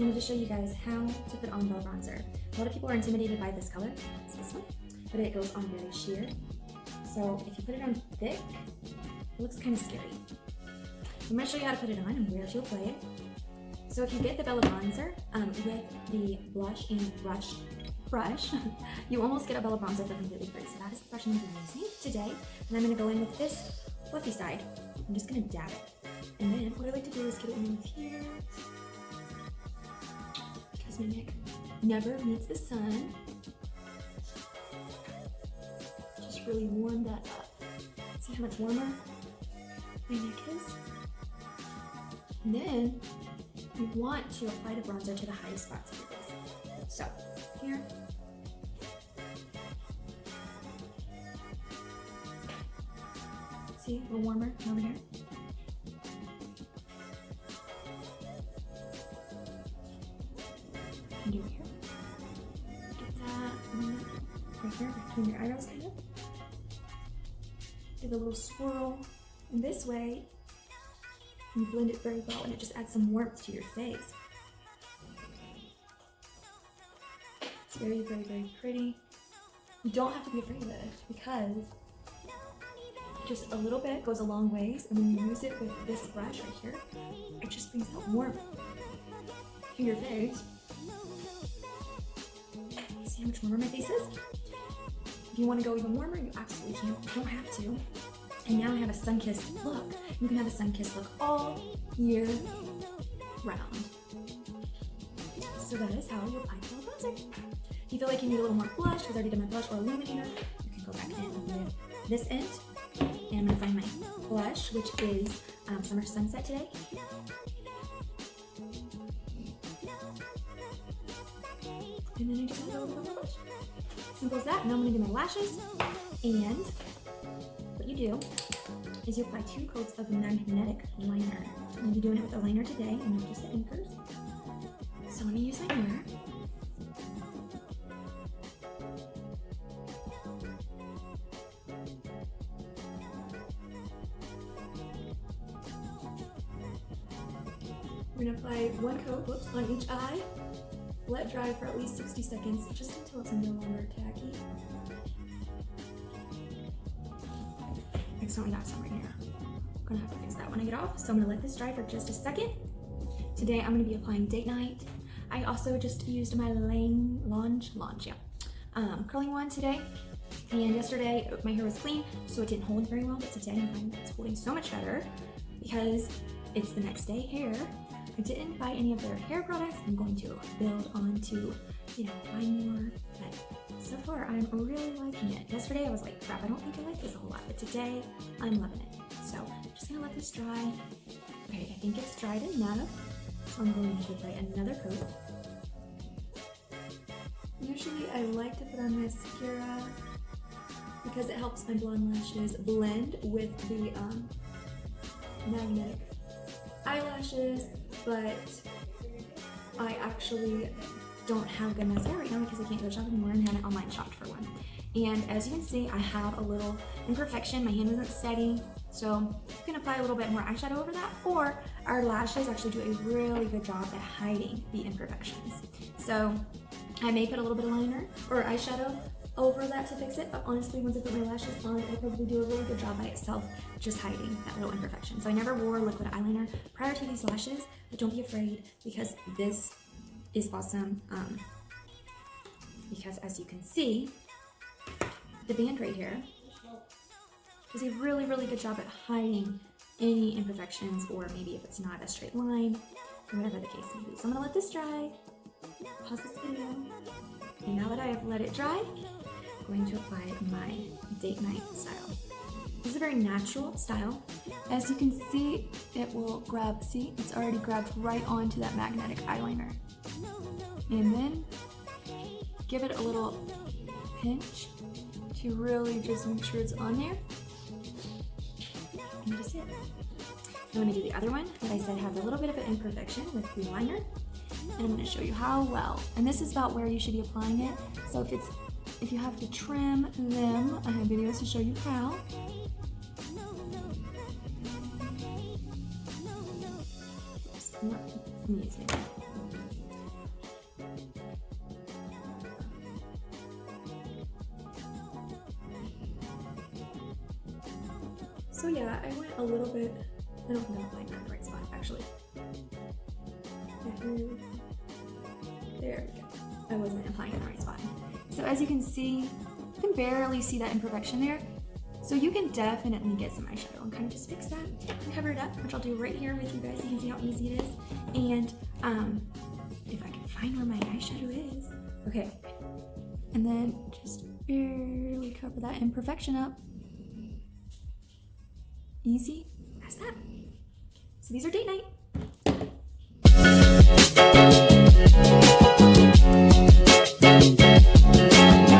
I wanted to show you guys how to put on brow bronzer. A lot of people are intimidated by this color, it's this one, but it goes on very sheer. So if you put it on thick, it looks kind of scary. I'm going to show you how to put it on and where to apply it. So if you get the Bella bronzer with the blush and brush, you almost get a Bella bronzer for completely free. So that is the brush I'm going to be using today. And I'm going to go in with this fluffy side. I'm just going to dab it. And then what I like to do is get it in with here. Because my neck never meets the sun. Just really warm that up. See how much warmer my neck is? And then you want to apply the bronzer to the highest spots of your face. So here. See, a little warmer over here. And do it here. Get that right here, between your eyebrows kind of. Give a little swirl. And this way, you blend it very well and it just adds some warmth to your face. It's very, very, very pretty. You don't have to be afraid of it because just a little bit goes a long ways, and when you use it with this brush right here, it just brings that warmth to your face. See how much warmer my face is? If you want to go even warmer, you absolutely can. You don't have to. And now I have a sun-kissed look. You can have a sun-kissed look all year round. So that is how you apply Bella bronzer. If you feel like you need a little more blush, because I already did my blush or illuminator, you can go back in with this end. And I'm going to find my blush, which is Summer Sunset today. And then I just have a little bit more blush. Simple as that. Now I'm going to do my lashes. And what you do is you apply 2 coats of magnetic liner. I'm going to be doing it with a liner today and not just the anchors. So let me use my mirror. We're going to apply 1 coat on each eye. Let dry for at least 60 seconds, just until it's no longer tacky. Accidentally got some right here. I'm gonna have to fix that when I get off. So I'm gonna let this dry for just a second. Today I'm gonna be applying Date Night. I also just used my curling wand today. And yesterday my hair was clean, so it didn't hold very well. But today I'm finding it's holding so much better because it's the next day hair. I didn't buy any of their hair products. I'm going to build on to, buy more. But so far, I'm really liking it. Yesterday, I was like, crap, I don't think I like this a whole lot. But today, I'm loving it. So I'm just going to let this dry. Okay, I think it's dried enough. So I'm going to apply another coat. Usually, I like to put on mascara because it helps my blonde lashes blend with the magnetic eyelashes, but I actually don't have good mascara right now because I can't go shop anymore and haven't online shopped for one. And as you can see, I have a little imperfection. My hand wasn't steady, so you can apply a little bit more eyeshadow over that, or our lashes actually do a really good job at hiding the imperfections. So I may put a little bit of liner or eyeshadow over that to fix it, but honestly, once I put my lashes on, it'll probably do a really good job by itself, just hiding that little imperfection. So I never wore liquid eyeliner prior to these lashes, but don't be afraid because this is awesome. Because as you can see, the band right here does a really, really good job at hiding any imperfections, or maybe if it's not a straight line, or whatever the case may be. So I'm gonna let this dry, pause this video, and now that I have let it dry, I'm going to apply my Date Night style. This is a very natural style. As you can see, it will grab, see, it's already grabbed right onto that magnetic eyeliner. And then give it a little pinch to really just make sure it's on there. And that is it. I'm gonna do the other one that I said had a little bit of an imperfection with the liner. And I'm gonna show you how well. And this is about where you should be applying it. So if you have to trim them, I have videos to show you how. So yeah, I went a little bit, I don't think I'm applying that in the right spot, actually. There we go. I wasn't applying it in the right spot. So as you can see, you can barely see that imperfection there. So you can definitely get some eyeshadow and kind of just fix that and cover it up, which I'll do right here with you guys so you can see how easy it is. And if I can find where my eyeshadow is. Okay. And then just barely cover that imperfection up. Easy as that. So these are date night.